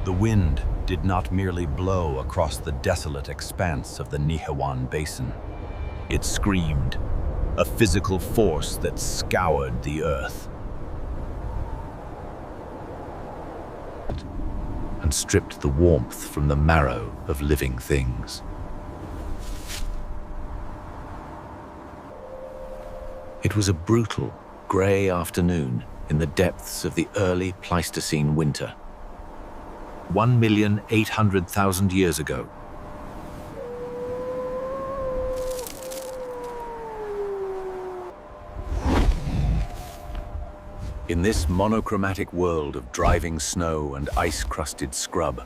The wind did not merely blow across the desolate expanse of the Nihewan Basin. It screamed, a physical force that scoured the earth and stripped the warmth from the marrow of living things. It was a brutal, grey afternoon in the depths of the early Pleistocene winter. 1,800,000 years ago. In this monochromatic world of driving snow and ice-crusted scrub,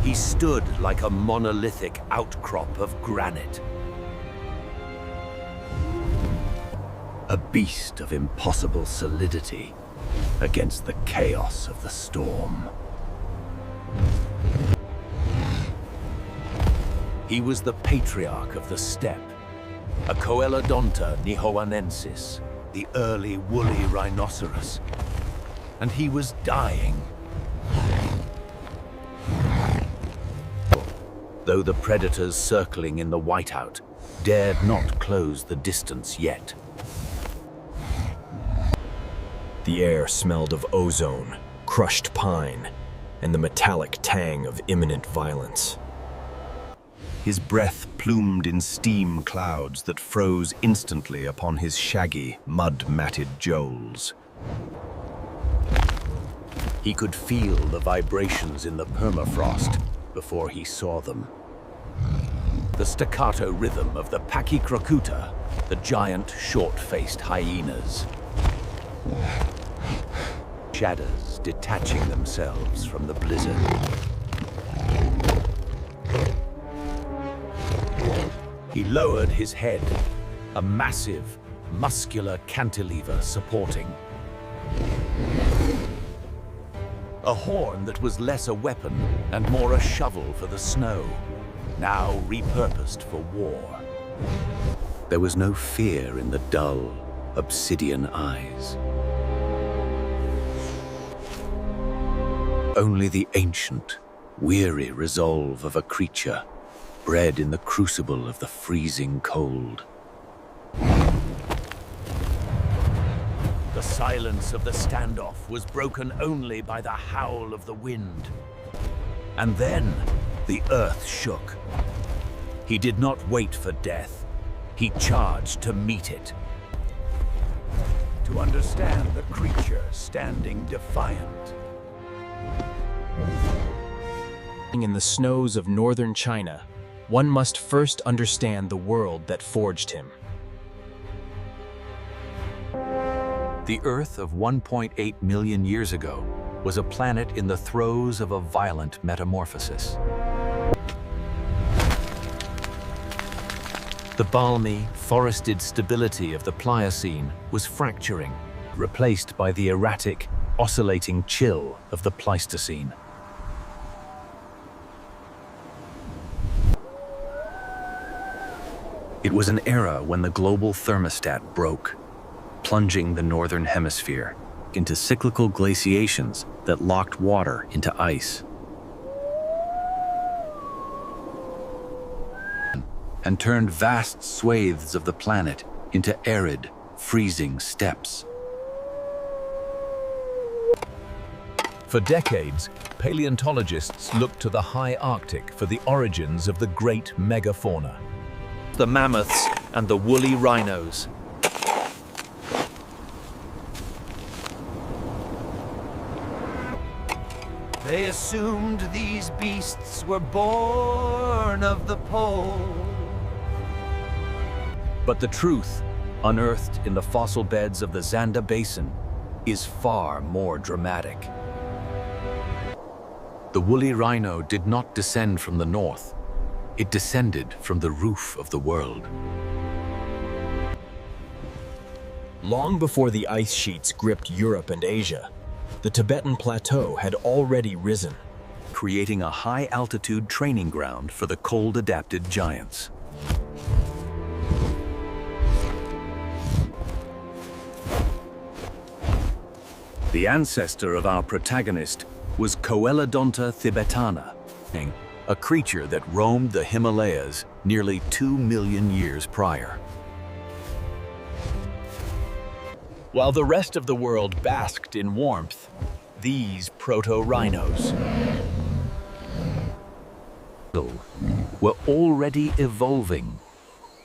he stood like a monolithic outcrop of granite. A beast of impossible solidity against the chaos of the storm. He was the Patriarch of the steppe, a Coelodonta nihowanensis, the early woolly rhinoceros, and he was dying. Though the predators circling in the whiteout dared not close the distance yet. The air smelled of ozone, crushed pine, and the metallic tang of imminent violence. His breath plumed in steam clouds that froze instantly upon his shaggy, mud-matted jowls. He could feel the vibrations in the permafrost before he saw them. The staccato rhythm of the Pachycrocuta, the giant short-faced hyenas. Shadows detaching themselves from the blizzard. He lowered his head, a massive, muscular cantilever supporting. A horn that was less a weapon and more a shovel for the snow, now repurposed for war. There was no fear in the dull, obsidian eyes. Only the ancient, weary resolve of a creature bred in the crucible of the freezing cold. The silence of the standoff was broken only by the howl of the wind. And then the earth shook. He did not wait for death. He charged to meet it. To understand the creature standing defiant. In the snows of northern China, one must first understand the world that forged him. The Earth of 1.8 million years ago was a planet in the throes of a violent metamorphosis. The balmy, forested stability of the Pliocene was fracturing, replaced by the erratic, oscillating chill of the Pleistocene. It was an era when the global thermostat broke, plunging the northern hemisphere into cyclical glaciations that locked water into ice and turned vast swathes of the planet into arid, freezing steppes. For decades, paleontologists looked to the high Arctic for the origins of the great megafauna. The mammoths and the woolly rhinos. They assumed these beasts were born of the pole. But the truth, unearthed in the fossil beds of the Giant Basin, is far more dramatic. The woolly rhino did not descend from the north. It descended from the roof of the world. Long before the ice sheets gripped Europe and Asia, the Tibetan Plateau had already risen, creating a high-altitude training ground for the cold-adapted giants. The ancestor of our protagonist was Coelodonta tibetana, a creature that roamed the Himalayas nearly 2 million years prior. While the rest of the world basked in warmth, these proto-rhinos were already evolving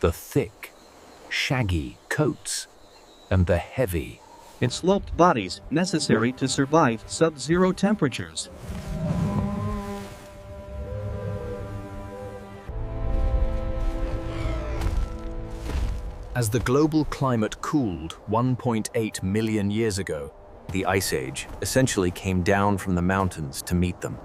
the thick, shaggy coats and the heavy, sloped bodies necessary to survive sub-zero temperatures. As the global climate cooled 1.8 million years ago, the Ice Age essentially came down from the mountains to meet them.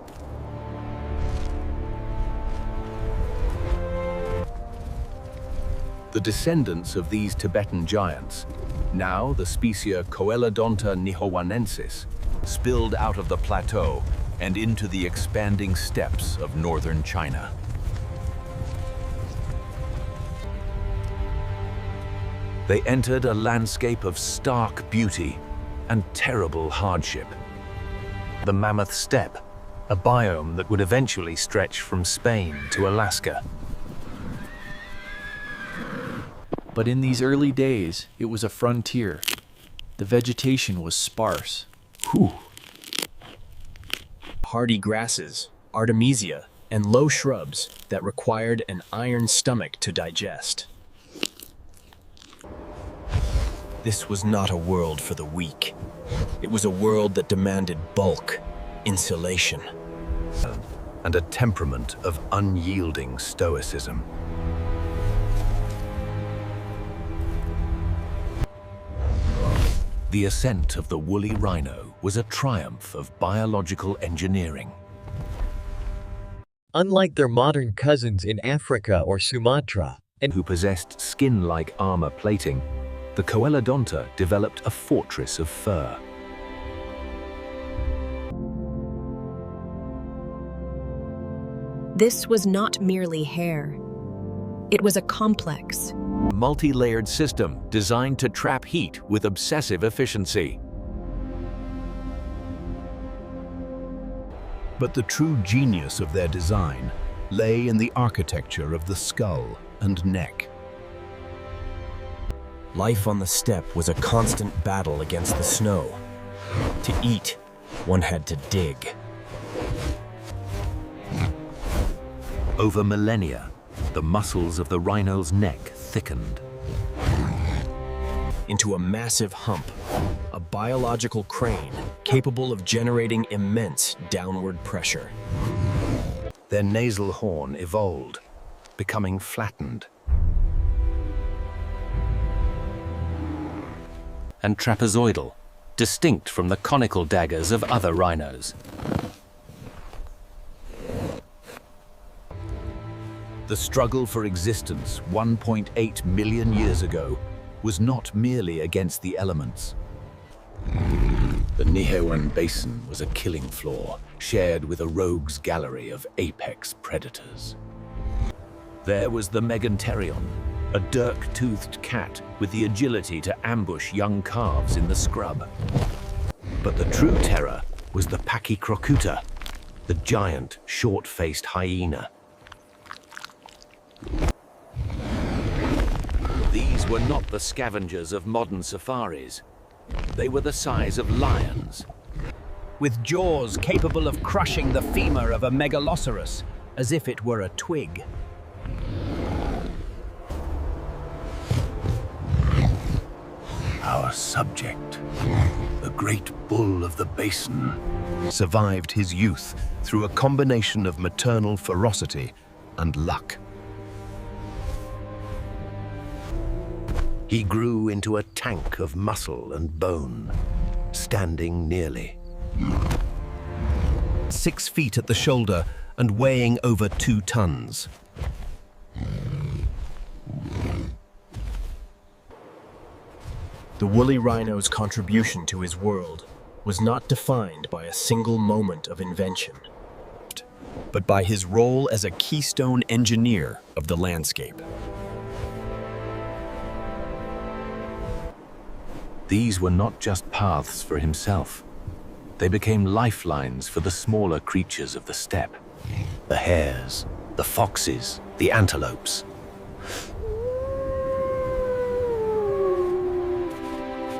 The descendants of these Tibetan giants, now the species Coelodonta nihowanensis, spilled out of the plateau and into the expanding steppes of northern China. They entered a landscape of stark beauty and terrible hardship. The Mammoth Steppe, a biome that would eventually stretch from Spain to Alaska. But in these early days, it was a frontier. The vegetation was sparse. Hardy grasses, artemisia, and low shrubs that required an iron stomach to digest. This was not a world for the weak. It was a world that demanded bulk, insulation, and a temperament of unyielding stoicism. The ascent of the woolly rhino was a triumph of biological engineering. Unlike their modern cousins in Africa or Sumatra, Who possessed skin-like armor plating, the Coelodonta developed a fortress of fur. This was not merely hair. It was a complex, Multi-layered system designed to trap heat with obsessive efficiency. But the true genius of their design lay in the architecture of the skull and neck. Life on the steppe was a constant battle against the snow. To eat, one had to dig. Over millennia, the muscles of the rhino's neck thickened. Into a massive hump, a biological crane capable of generating immense downward pressure. Their nasal horn evolved, becoming flattened, and trapezoidal, distinct from the conical daggers of other rhinos. The struggle for existence 1.8 million years ago was not merely against the elements. The Nihewan Basin was a killing floor, shared with a rogues gallery of apex predators. There was the Meganterion, a dirk-toothed cat with the agility to ambush young calves in the scrub. But the true terror was the Pachycrocuta, the giant short-faced hyena. These were not the scavengers of modern safaris. They were the size of lions, with jaws capable of crushing the femur of a megaloceros as if it were a twig. Our subject, the great bull of the basin, survived his youth through a combination of maternal ferocity and luck. He grew into a tank of muscle and bone, standing nearly 6 feet at the shoulder and weighing over 2 tons. The woolly rhino's contribution to his world was not defined by a single moment of invention, but by his role as a keystone engineer of the landscape. These were not just paths for himself. They became lifelines for the smaller creatures of the steppe. The hares, the foxes, the antelopes.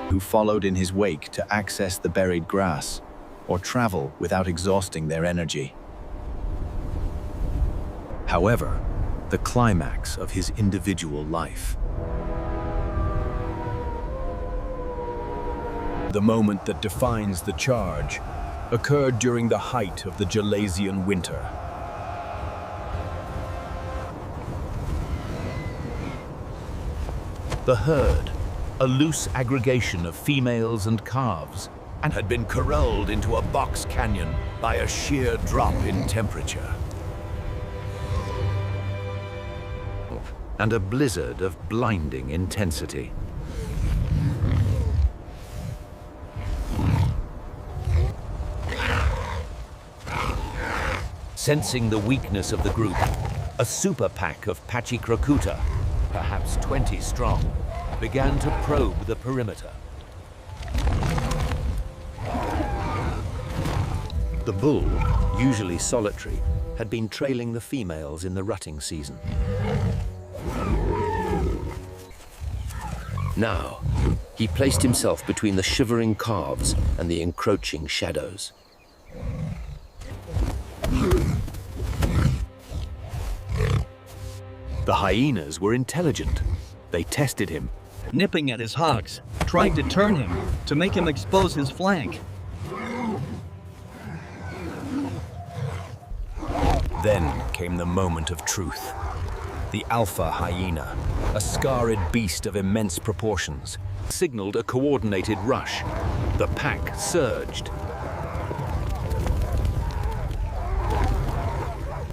Who followed in his wake to access the buried grass or travel without exhausting their energy. However, the climax of his individual life, the moment that defines the charge, occurred during the height of the Gelasian winter. the herd, a loose aggregation of females and calves, and had been corralled into a box canyon by a sheer drop in temperature. And a blizzard of blinding intensity. Sensing the weakness of the group, a super pack of Pachycrocuta, perhaps 20 strong, began to probe the perimeter. The bull, usually solitary, had been trailing the females in the rutting season. Now, he placed himself between the shivering calves and the encroaching shadows. The hyenas were intelligent. They tested him, Nipping at his hocks, trying to turn him, to make him expose his flank. Then came the moment of truth. The alpha hyena, a scarred beast of immense proportions, signaled a coordinated rush. The pack surged.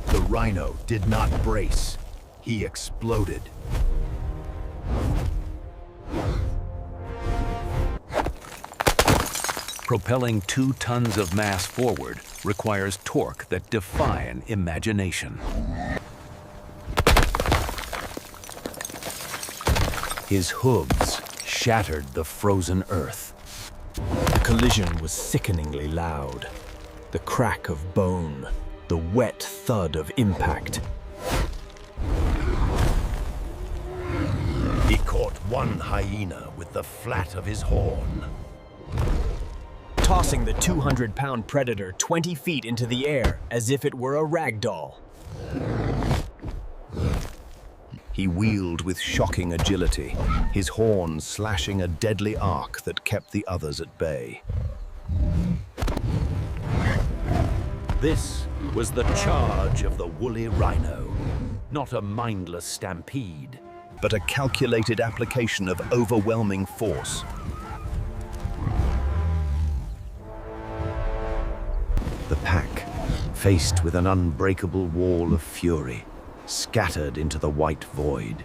The rhino did not brace. He exploded. Propelling 2 tons of mass forward requires torque that defies imagination. His hooves shattered the frozen earth. The collision was sickeningly loud. The crack of bone, the wet thud of impact. He caught one hyena with the flat of his horn. Tossing the 200-pound predator 20 feet into the air as if it were a rag doll. He wheeled with shocking agility, his horn slashing a deadly arc that kept the others at bay. This was the charge of the woolly rhino, not a mindless stampede, but a calculated application of overwhelming force. The pack, faced with an unbreakable wall of fury, scattered into the white void.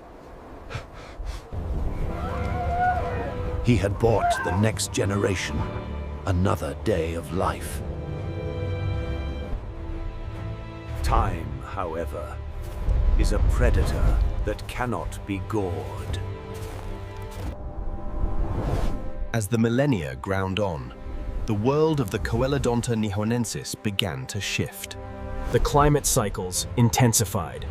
He had bought the next generation another day of life. Time, however, is a predator that cannot be gored. As the millennia ground on, the world of the Coelodonta nihowanensis began to shift. The climate cycles intensified.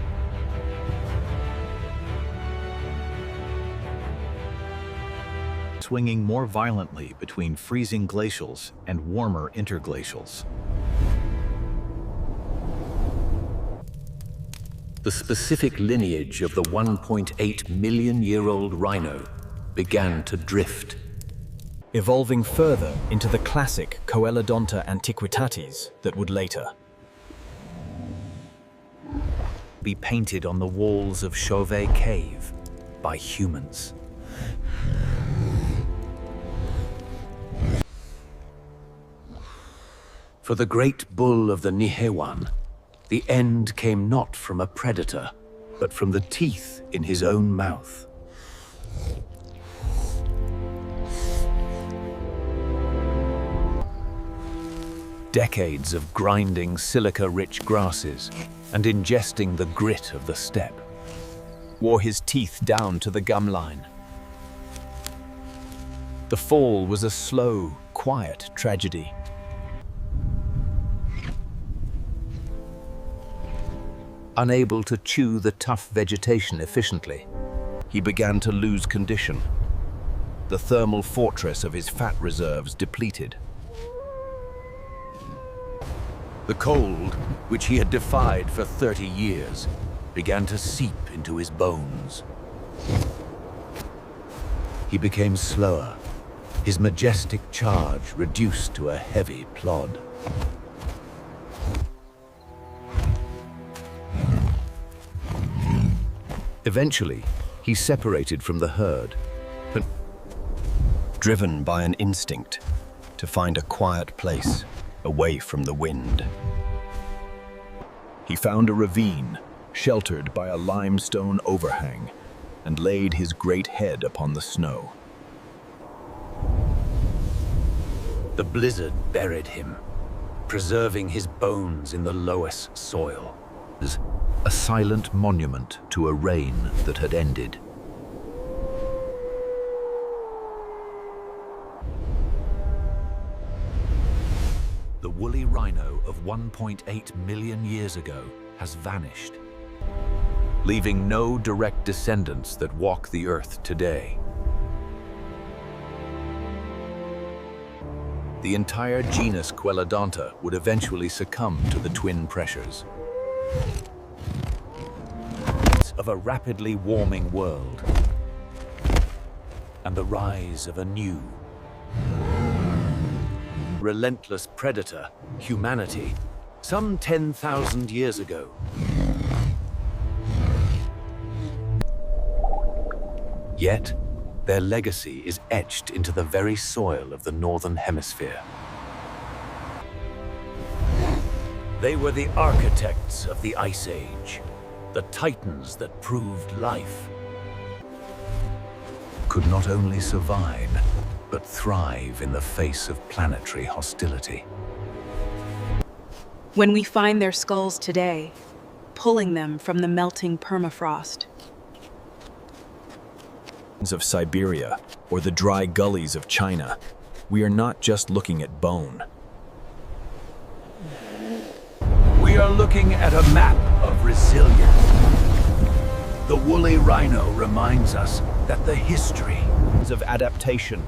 Swinging more violently between freezing glacials and warmer interglacials. The specific lineage of the 1.8 million-year-old rhino began to drift. Evolving further into the classic Coelodonta antiquitatis that would later be painted on the walls of Chauvet Cave by humans. For the great bull of the Nihewan, the end came not from a predator, but from the teeth in his own mouth. Decades of grinding silica-rich grasses and ingesting the grit of the steppe wore his teeth down to the gum line. The fall was a slow, quiet tragedy. unable to chew the tough vegetation efficiently. He began to lose condition. The thermal fortress of his fat reserves depleted. The cold, which he had defied for 30 years, began to seep into his bones. He became slower, his majestic charge reduced to a heavy plod. Eventually, he separated from the herd, Driven by an instinct to find a quiet place away from the wind. He found a ravine sheltered by a limestone overhang and laid his great head upon the snow. The blizzard buried him, preserving his bones in the lowest soil. A silent monument to a reign that had ended. The woolly rhino of 1.8 million years ago has vanished, leaving no direct descendants that walk the earth today. The entire genus Coelodonta would eventually succumb to the twin pressures of a rapidly warming world and the rise of a new, relentless predator, humanity, some 10,000 years ago. Yet, their legacy is etched into the very soil of the Northern Hemisphere. They were the architects of the Ice Age, the titans that proved life could not only survive, but thrive in the face of planetary hostility. When we find their skulls today, pulling them from the melting permafrost, Of Siberia or the dry gullies of China, we are not just looking at bone. We are looking at a map of resilience. The woolly rhino reminds us that the history Of adaptation,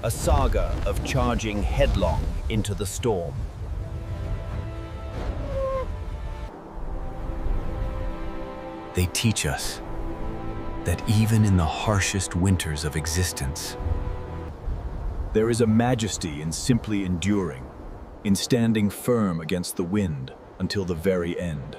a saga of charging headlong into the storm. They teach us that even in the harshest winters of existence, there is a majesty in simply enduring, in standing firm against the wind until the very end.